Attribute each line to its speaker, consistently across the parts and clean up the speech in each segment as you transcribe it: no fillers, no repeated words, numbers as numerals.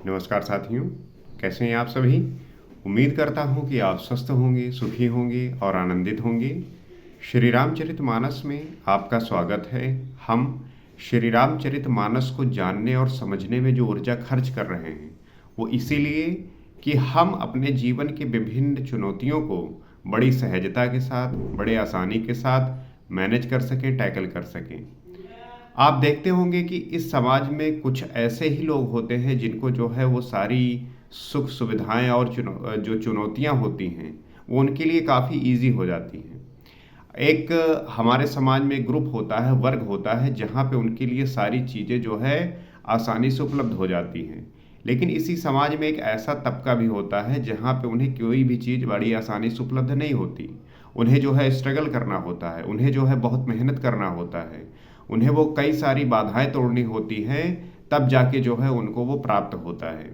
Speaker 1: नमस्कार साथियों, कैसे हैं आप सभी? उम्मीद करता हूँ कि आप स्वस्थ होंगे, सुखी होंगे और आनंदित होंगे। श्री रामचरितमानस में आपका स्वागत है। हम श्री रामचरितमानस को जानने और समझने में जो ऊर्जा खर्च कर रहे हैं, वो इसीलिए कि हम अपने जीवन की विभिन्न चुनौतियों को बड़ी सहजता के साथ, बड़े आसानी के साथ मैनेज कर सकें, टैकल कर सकें। आप देखते होंगे कि इस समाज में कुछ ऐसे ही लोग होते हैं जिनको जो है वो सारी सुख सुविधाएं और जो चुनौतियां होती हैं वो उनके लिए काफ़ी इजी हो जाती हैं। एक हमारे समाज में ग्रुप होता है, वर्ग होता है, जहाँ पे उनके लिए सारी चीज़ें जो है आसानी से उपलब्ध हो जाती हैं। लेकिन इसी समाज में एक ऐसा तबका भी होता है जहाँ पे उन्हें कोई भी चीज़ बड़ी आसानी से उपलब्ध नहीं होती। उन्हें जो है स्ट्रगल करना होता है, उन्हें जो है बहुत मेहनत करना होता है, उन्हें वो कई सारी बाधाएं तोड़नी होती हैं, तब जाके जो है उनको वो प्राप्त होता है।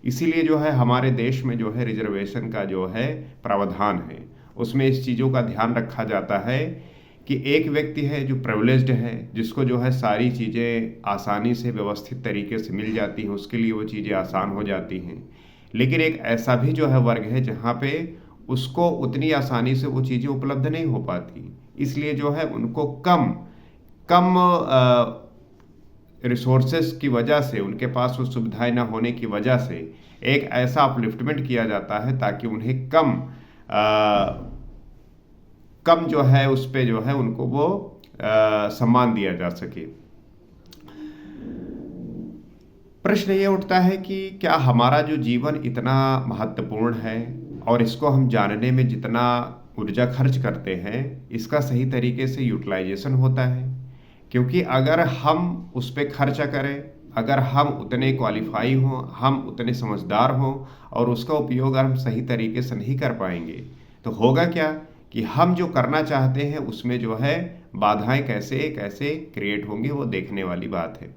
Speaker 1: इसीलिए जो है हमारे देश में जो है रिजर्वेशन का जो है प्रावधान है, उसमें इस चीज़ों का ध्यान रखा जाता है कि एक व्यक्ति है जो प्रिविलेज्ड है, जिसको जो है सारी चीज़ें आसानी से व्यवस्थित तरीके से मिल जाती हैं, उसके लिए वो चीज़ें आसान हो जाती हैं। लेकिन एक ऐसा भी जो है वर्ग है जहाँ पे उसको उतनी आसानी से वो चीज़ें उपलब्ध नहीं हो पाती। इसलिए जो है उनको कम कम रिसोर्सेस की वजह से, उनके पास वो सुविधाएं ना होने की वजह से एक ऐसा अपलिफ्टमेंट किया जाता है ताकि उन्हें कम जो है उस पे जो है उनको वो सम्मान दिया जा सके। प्रश्न ये उठता है कि क्या हमारा जो जीवन इतना महत्वपूर्ण है और इसको हम जानने में जितना ऊर्जा खर्च करते हैं, इसका सही तरीके से यूटिलाइजेशन होता है? क्योंकि अगर हम उस पे खर्चा करें, अगर हम उतने क्वालिफाई हों, हम उतने समझदार हों और उसका उपयोग अगर हम सही तरीके से नहीं कर पाएंगे, तो होगा क्या कि हम जो करना चाहते हैं उसमें जो है बाधाएं कैसे कैसे क्रिएट होंगी, वो देखने वाली बात है।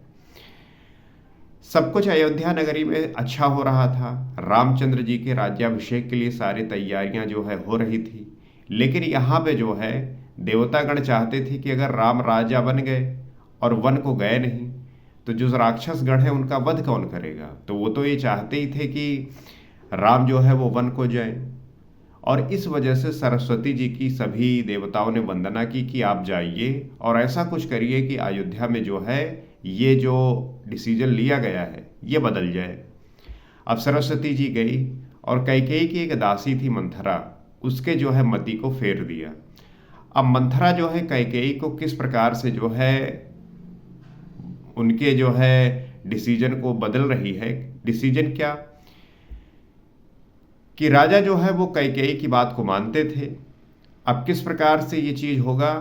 Speaker 1: सब कुछ अयोध्या नगरी में अच्छा हो रहा था। रामचंद्र जी के राज्याभिषेक के लिए सारी तैयारियां जो है हो रही थी। लेकिन यहाँ पे जो है देवतागण चाहते थे कि अगर राम राजा बन गए और वन को गए नहीं, तो जो राक्षस गण है उनका वध कौन करेगा? तो वो तो ये चाहते ही थे कि राम जो है वो वन को जाए। और इस वजह से सरस्वती जी की सभी देवताओं ने वंदना की कि आप जाइए और ऐसा कुछ करिए कि अयोध्या में जो है ये जो डिसीजन लिया गया है ये बदल जाए। अब सरस्वती जी गई और कैकेयी की एक दासी थी मंथरा, उसके जो है मति को फेर दिया। अब मंथरा जो है कैकेयी को किस प्रकार से जो है उनके जो है डिसीजन को बदल रही है। डिसीजन क्या कि राजा जो है वो कैकेयी की बात को मानते थे। अब किस प्रकार से ये चीज़ होगा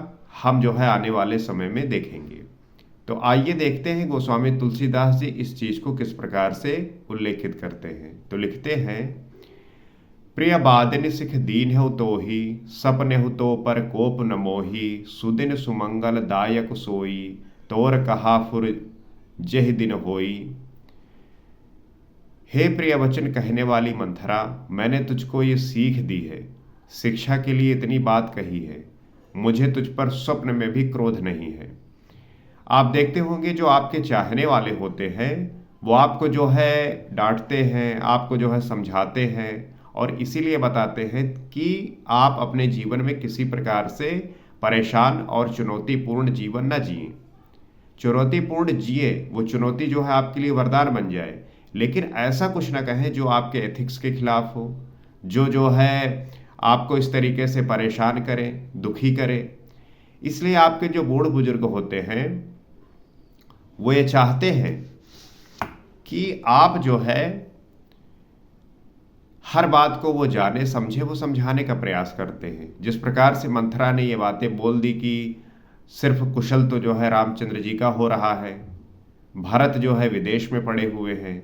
Speaker 1: हम जो है आने वाले समय में देखेंगे। तो आइए देखते हैं गोस्वामी तुलसीदास जी इस चीज़ को किस प्रकार से उल्लेखित करते हैं। तो लिखते हैं, प्रिय बादनि सिख दीन हो तो ही, सपने हो तो पर कोप न मोही, सुदिन सुमंगल दायक सोई, तोर कहा फुर जेह दिन होई। हे प्रिय वचन कहने वाली मंथरा, मैंने तुझको ये सीख दी है, शिक्षा के लिए इतनी बात कही है, मुझे तुझ पर स्वप्न में भी क्रोध नहीं है। आप देखते होंगे जो आपके चाहने वाले होते हैं वो आपको जो है डांटते हैं, आपको जो है समझाते हैं और इसीलिए बताते हैं कि आप अपने जीवन में किसी प्रकार से परेशान और चुनौतीपूर्ण जीवन न जिए। चुनौतीपूर्ण जिए, वो चुनौती जो है आपके लिए वरदान बन जाए, लेकिन ऐसा कुछ ना कहें जो आपके एथिक्स के खिलाफ हो, जो है आपको इस तरीके से परेशान करे, दुखी करे। इसलिए आपके जो बूढ़ बुजुर्ग होते हैं वो ये चाहते हैं कि आप जो है हर बात को वो जाने समझे, वो समझाने का प्रयास करते हैं। जिस प्रकार से मंथरा ने ये बातें बोल दी कि सिर्फ कुशल तो जो है रामचंद्र जी का हो रहा है, भरत जो है विदेश में पड़े हुए हैं,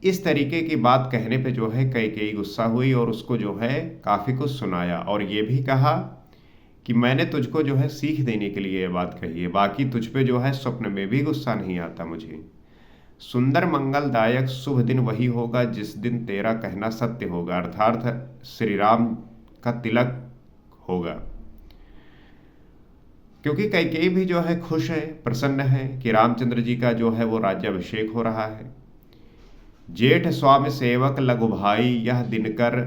Speaker 1: इस तरीके की बात कहने पे जो है कैकेयी गुस्सा हुई और उसको जो है काफ़ी कुछ सुनाया और ये भी कहा कि मैंने तुझको जो है सीख देने के लिए ये बात कही है, बाकी तुझ पे जो है स्वप्न में भी गुस्सा नहीं आता मुझे। सुंदर मंगलदायक शुभ दिन वही होगा जिस दिन तेरा कहना सत्य होगा, अर्थात श्री राम का तिलक होगा। क्योंकि कैकेयी भी जो है खुश है, प्रसन्न है कि रामचंद्र जी का जो है वो राज्याभिषेक हो रहा है। जेठ स्वामी सेवक लघु भाई, यह दिनकर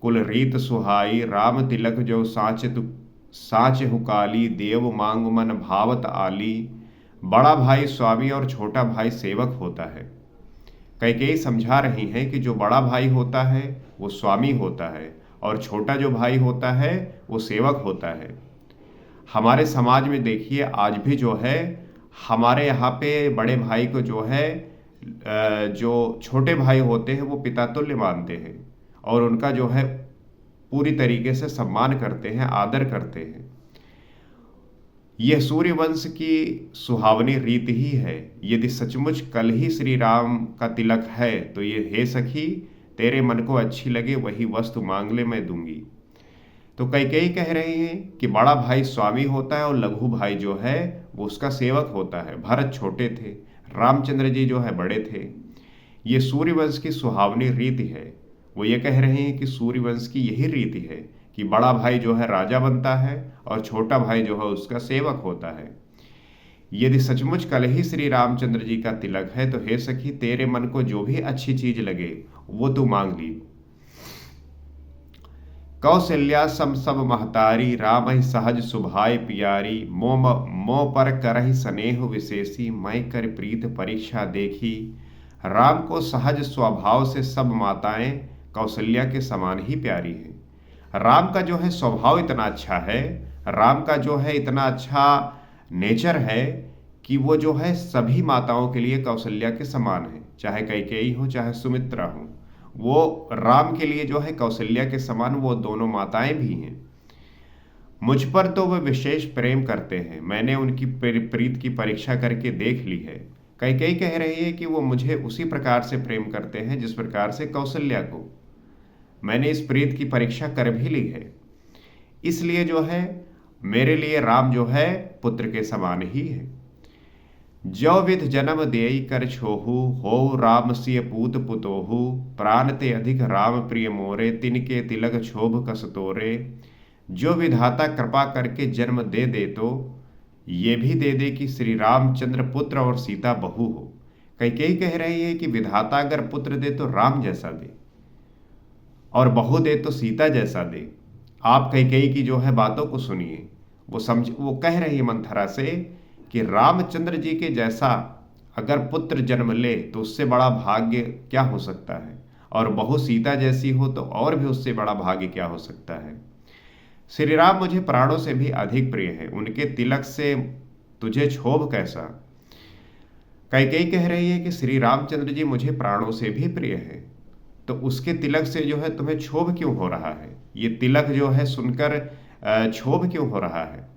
Speaker 1: कुल रीत सुहाई। राम तिलक जो साच हुकाली, देव मांग मन भावत आली। बड़ा भाई स्वामी और छोटा भाई सेवक होता है। कैकेयी समझा रही हैं कि जो बड़ा भाई होता है वो स्वामी होता है और छोटा जो भाई होता है वो सेवक होता है। हमारे समाज में देखिए आज भी जो है हमारे यहाँ पे बड़े भाई को जो है जो छोटे भाई होते हैं वो पिता तुल्य मानते हैं और उनका जो है पूरी तरीके से सम्मान करते हैं, आदर करते हैं। यह सूर्यवंश की सुहावनी रीत ही है। यदि सचमुच कल ही श्री राम का तिलक है तो ये हे सखी तेरे मन को अच्छी लगे वही वस्तु मांग ले मैं दूंगी। तो कैकेयी कह रहे हैं कि बड़ा भाई स्वामी होता है और लघु भाई जो है वो उसका सेवक होता है। भरत छोटे थे, रामचंद्र जी जो है बड़े थे। ये सूर्यवंश की सुहावनी रीति है। वो ये कह रहे हैं कि सूर्यवंश की यही रीति है कि बड़ा भाई जो है राजा बनता है और छोटा भाई जो है उसका सेवक होता है। यदि सचमुच कल ही श्री रामचंद्र जी का तिलक है तो हे सखी तेरे मन को जो भी अच्छी चीज लगे वो तू मांग ली। कौशल्या सम सब महतारी, राम ही सहज सुभाय पियारी। मोह पर करहि स्नेह विशेषी, मैं कर प्रीत परीक्षा देखी। राम को सहज स्वभाव से सब माताएं कौशल्या के समान ही प्यारी हैं। राम का जो है स्वभाव इतना अच्छा है, राम का जो है इतना अच्छा नेचर है कि वो जो है सभी माताओं के लिए कौशल्या के समान है। चाहे कैकेयी हो चाहे सुमित्रा हो, वो राम के लिए जो है कौशल्या के समान वो दोनों माताएं भी हैं। मुझ पर तो वे विशेष प्रेम करते हैं, मैंने उनकी प्रीत की परीक्षा करके देख ली है। कैकेयी कह रही है कि वो मुझे उसी प्रकार से प्रेम करते हैं जिस प्रकार से कौशल्या को। मैंने इस प्रीत की परीक्षा कर भी ली है, इसलिए जो है मेरे लिए राम जो है पुत्र के समान ही है। जो विध जन्म देई कर छोहू, हो राम सिय पूत पुतोहू। प्राण ते अधिक राम प्रिय मोरे, तिनके तिलक क्षोभ कस तोरे। जो विधाता कृपा करके जन्म दे दे तो ये भी दे दे कि श्री रामचंद्र पुत्र और सीता बहू हो। कैकेयी कह रही है कि विधाता अगर पुत्र दे तो राम जैसा दे और बहू दे तो सीता जैसा दे। आप कैकेयी की जो है बातों को सुनिए। वो कह रही है मंथरा से कि रामचंद्र जी के जैसा अगर पुत्र जन्म ले तो उससे बड़ा भाग्य क्या हो सकता है, और बहू सीता जैसी हो तो और भी उससे बड़ा भाग्य क्या हो सकता है। श्री राम मुझे प्राणों से भी अधिक प्रिय है, उनके तिलक से तुझे क्षोभ कैसा। कैकेयी कह रही है कि श्री रामचंद्र जी मुझे प्राणों से भी प्रिय है, तो उसके तिलक से जो है तुम्हें क्षोभ क्यों हो रहा है। ये तिलक जो है सुनकर क्षोभ क्यों हो रहा है।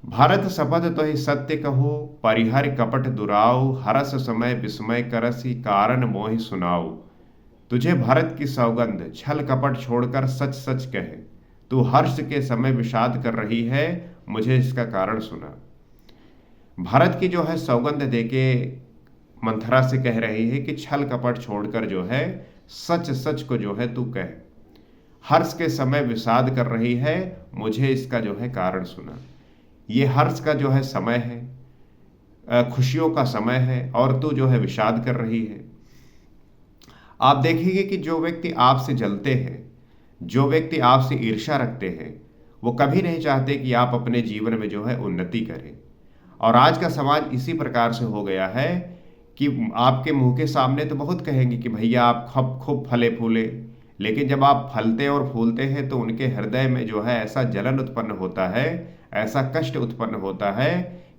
Speaker 1: भारत शपथ तो ही सत्य कहो, परिहर कपट दुराऊ। हरस समय विस्मय करसी, कारण मोहि सुनाऊ। तुझे भरत की सौगंध, छल कपट छोड़कर सच सच कहे। तू हर्ष के समय विषाद कर रही है, मुझे इसका कारण सुना। भरत की जो है सौगंध देके मंथरा से कह रही है कि छल कपट छोड़कर जो है सच सच को जो है तू कह। हर्ष के समय विषाद कर रही है, मुझे इसका जो है कारण सुना। ये हर्ष का जो है समय है, खुशियों का समय है, और तू जो है विषाद कर रही है। आप देखेंगे कि जो व्यक्ति आपसे जलते हैं, जो व्यक्ति आपसे ईर्ष्या रखते हैं, वो कभी नहीं चाहते कि आप अपने जीवन में जो है उन्नति करें। और आज का समाज इसी प्रकार से हो गया है कि आपके मुंह के सामने तो बहुत कहेंगे कि भैया आप खूब फले फूले, लेकिन जब आप फलते और फूलते हैं तो उनके हृदय में जो है ऐसा जलन उत्पन्न होता है, ऐसा कष्ट उत्पन्न होता है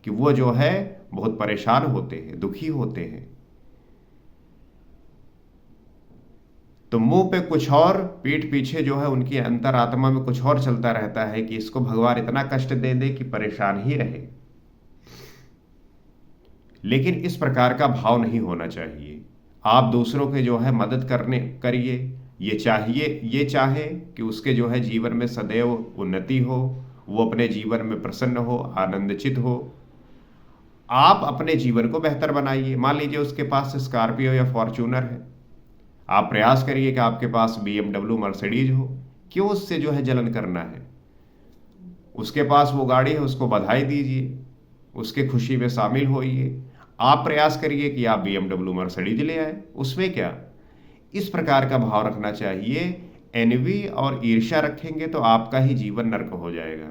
Speaker 1: कि वो जो है बहुत परेशान होते हैं, दुखी होते हैं। तो मुंह पे कुछ और, पीठ पीछे जो है उनकी अंतरात्मा में कुछ और चलता रहता है कि इसको भगवान इतना कष्ट दे दे कि परेशान ही रहे। लेकिन इस प्रकार का भाव नहीं होना चाहिए। आप दूसरों के जो है मदद करिए, ये चाहे कि उसके जो है जीवन में सदैव उन्नति हो, वो अपने जीवन में प्रसन्न हो, आनंदचित हो। आप अपने जीवन को बेहतर बनाइए। मान लीजिए उसके पास स्कॉर्पियो या फॉर्च्यूनर है, आप प्रयास करिए कि आपके पास BMW मर्सिडीज हो। क्यों उससे जो है जलन करना है। उसके पास वो गाड़ी है, उसको बधाई दीजिए, उसके खुशी में शामिल होइए। आप प्रयास करिए कि आप BMW मर्सिडीज ले आए, उसमें क्या। इस प्रकार का भाव रखना चाहिए। एनवी और ईर्ष्या रखेंगे तो आपका ही जीवन नर्क हो जाएगा।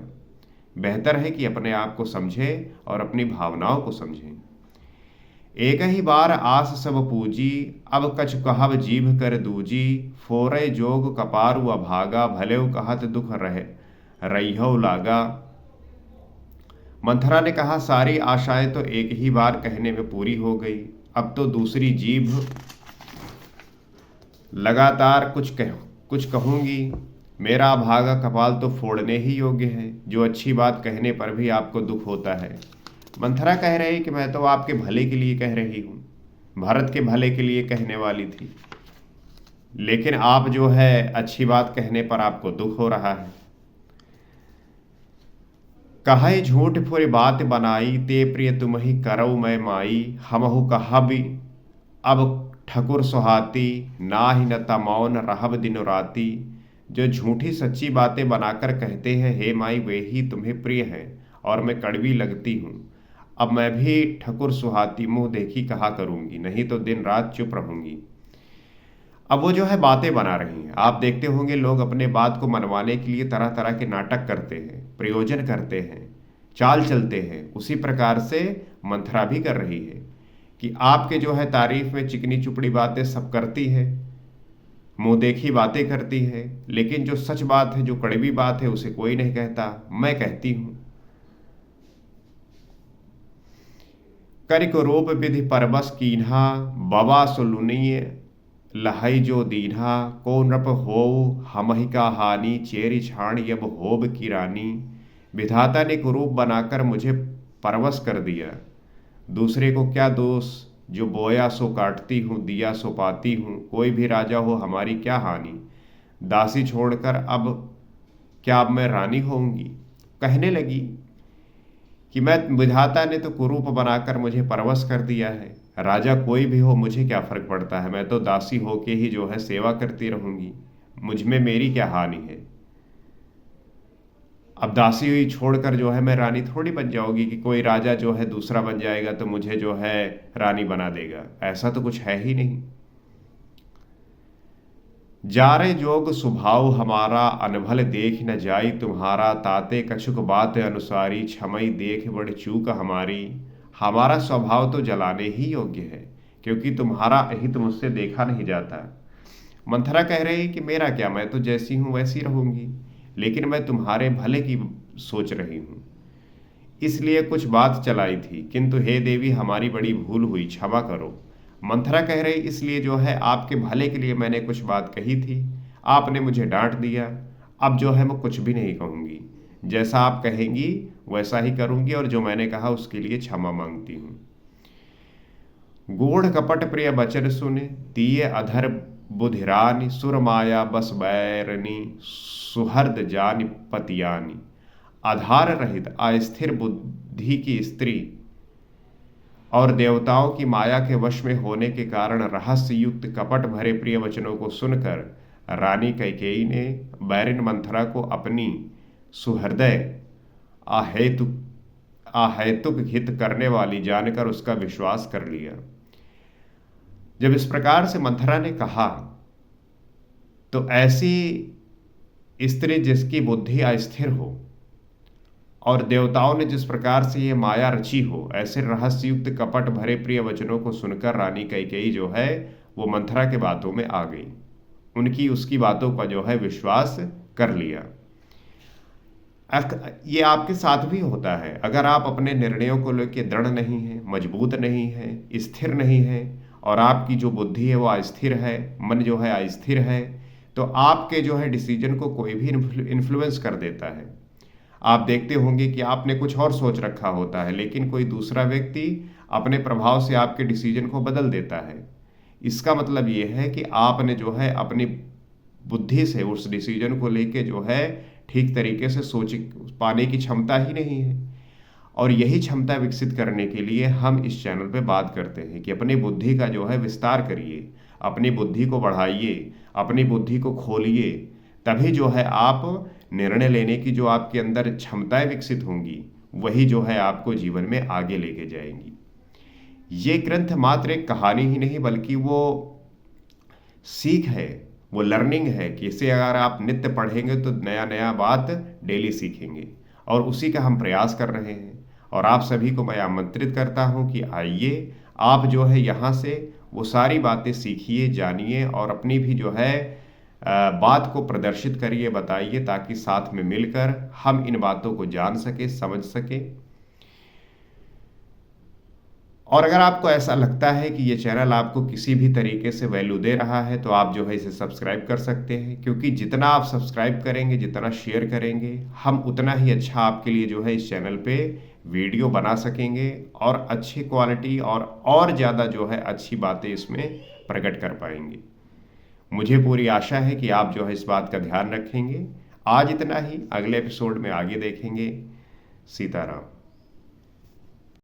Speaker 1: बेहतर है कि अपने आप को समझें और अपनी भावनाओं को समझें। एक ही बार आस सब पूजी, अब कछ कहब जीभ कर दूजी, फोरे जोग कपारु अभागा, भलेउ कहत दुख रहे रैहौ लागा। मंथरा ने कहा, सारी आशाएं तो एक ही बार कहने में पूरी हो गई, अब तो दूसरी जीभ लगातार कुछ कहूंगी। मेरा अभागा कपाल तो फोड़ने ही योग्य है, जो अच्छी बात कहने पर भी आपको दुख होता है। मंथरा कह रही कि मैं तो आपके भले के लिए कह रही हूं, भरत के भले के लिए कहने वाली थी, लेकिन आप जो है अच्छी बात कहने पर आपको दुख हो रहा है। कहे झूठ फुर बात बनाई, ते प्रिय तुम ही करऊ मैं माई, हमहु कहबी अब ठकुर सुहाती, ना ही न तमौन रहब दिन राती। जो झूठी सच्ची बातें बनाकर कहते हैं हे माई, वे ही तुम्हें प्रिय हैं और मैं कड़वी लगती हूँ। अब मैं भी ठकुर सुहाती मुंह देखी कहा करूंगी, नहीं तो दिन रात चुप रहूंगी। अब वो जो है बातें बना रही हैं। आप देखते होंगे लोग अपने बात को मनवाने के लिए तरह तरह के नाटक करते हैं, प्रयोजन करते हैं, चाल चलते हैं। उसी प्रकार से मंथरा भी कर रही है कि आपके जो है तारीफ में चिकनी चुपड़ी बातें सब करती है, मुंह देखी बातें करती है, लेकिन जो सच बात है, जो कड़वी बात है, उसे कोई नहीं कहता, मैं कहती हूं। करिक रूप विधि परबस कीन्हा, बवा सुलुनीय लहई जो दीन्हा, को नृप हो हमहि का हानि, चेरी छाण यब होब की रानी। विधाता ने कुरूप बनाकर मुझे परवश कर दिया, दूसरे को क्या दोष, जो बोया सो काटती हूँ, दिया सो पाती हूँ, कोई भी राजा हो हमारी क्या हानि। दासी छोड़कर अब क्या अब मैं रानी होऊंगी। कहने लगी कि मैं विधाता ने तो कुरूप बनाकर मुझे परवश कर दिया है, राजा कोई भी हो मुझे क्या फर्क पड़ता है, मैं तो दासी होके ही जो है सेवा करती रहूंगी, मुझ में मेरी क्या हानि है। अब दासी हुई छोड़कर जो है मैं रानी थोड़ी बन जाऊंगी कि कोई राजा जो है दूसरा बन जाएगा तो मुझे जो है रानी बना देगा, ऐसा तो कुछ है ही नहीं। जारे जोग स्वभाव हमारा, अनभल देख न जाई तुम्हारा, ताते कछुक बात अनुसारी, क्षमई देख बड़ चूक हमारी। हमारा स्वभाव तो जलाने ही योग्य है, क्योंकि तुम्हारा अहित मुझसे देखा नहीं जाता। मंथरा कह रही कि मेरा क्या, मैं तो जैसी हूं वैसी रहूंगी, लेकिन मैं तुम्हारे भले की सोच रही हूं, इसलिए कुछ बात चलाई थी, किंतु हे देवी हमारी बड़ी भूल हुई, क्षमा करो। मंथरा कह रही इसलिए जो है आपके भले के लिए मैंने कुछ बात कही थी, आपने मुझे डांट दिया, अब जो है मैं कुछ भी नहीं कहूंगी, जैसा आप कहेंगी वैसा ही करूंगी, और जो मैंने कहा उसके लिए क्षमा मांगती हूं। गूढ़ कपट प्रिय बचन सुन, तीय अधर बुधिरानी, सुर माया बस बैरनी, सुहर्द जानि पतियानी। आधार रहित अस्थिर बुद्धि की स्त्री और देवताओं की माया के वश में होने के कारण रहस्य युक्त कपट भरे प्रिय वचनों को सुनकर रानी कैकेयी ने बैरिन मंथरा को अपनी सुहृदय अहेतुक हित करने वाली जानकर उसका विश्वास कर लिया। जब इस प्रकार से मंथरा ने कहा तो ऐसी स्त्री जिसकी बुद्धि अस्थिर हो और देवताओं ने जिस प्रकार से ये माया रची हो, ऐसे रहस्ययुक्त कपट भरे प्रिय वचनों को सुनकर रानी कैकेयी जो है वो मंथरा के बातों में आ गई, उसकी बातों का जो है विश्वास कर लिया। ये आपके साथ भी होता है, अगर आप अपने निर्णयों को लेकर दृढ़ नहीं है, मजबूत नहीं है, स्थिर नहीं है, और आपकी जो बुद्धि है वो अस्थिर है, मन जो है अस्थिर है, तो आपके जो है डिसीजन को कोई भी इन्फ्लुएंस कर देता है। आप देखते होंगे कि आपने कुछ और सोच रखा होता है, लेकिन कोई दूसरा व्यक्ति अपने प्रभाव से आपके डिसीजन को बदल देता है। इसका मतलब ये है कि आपने जो है अपनी बुद्धि से उस डिसीजन को लेके जो है ठीक तरीके से सोच पाने की क्षमता ही नहीं है। और यही क्षमता विकसित करने के लिए हम इस चैनल पे बात करते हैं कि अपनी बुद्धि का जो है विस्तार करिए, अपनी बुद्धि को बढ़ाइए, अपनी बुद्धि को खोलिए, तभी जो है आप निर्णय लेने की जो आपके अंदर क्षमताएं विकसित होंगी वही जो है आपको जीवन में आगे लेके जाएंगी। ये ग्रंथ मात्र एक कहानी ही नहीं बल्कि वो सीख है, वो लर्निंग है कि इसे अगर आप नित्य पढ़ेंगे तो नया नया बात डेली सीखेंगे, और उसी का हम प्रयास कर रहे हैं। और आप सभी को मैं आमंत्रित करता हूं कि आइए आप जो है यहाँ से वो सारी बातें सीखिए, जानिए और अपनी भी जो है बात को प्रदर्शित करिए, बताइए, ताकि साथ में मिलकर हम इन बातों को जान सके, समझ सके। और अगर आपको ऐसा लगता है कि ये चैनल आपको किसी भी तरीके से वैल्यू दे रहा है तो आप जो है इसे सब्सक्राइब कर सकते हैं, क्योंकि जितना आप सब्सक्राइब करेंगे, जितना शेयर करेंगे, हम उतना ही अच्छा आपके लिए जो है इस चैनल पे वीडियो बना सकेंगे और अच्छी क्वालिटी और ज़्यादा जो है अच्छी बातें इसमें प्रकट कर पाएंगे। मुझे पूरी आशा है कि आप जो है इस बात का ध्यान रखेंगे। आज इतना ही, अगले एपिसोड में आगे देखेंगे। सीताराम।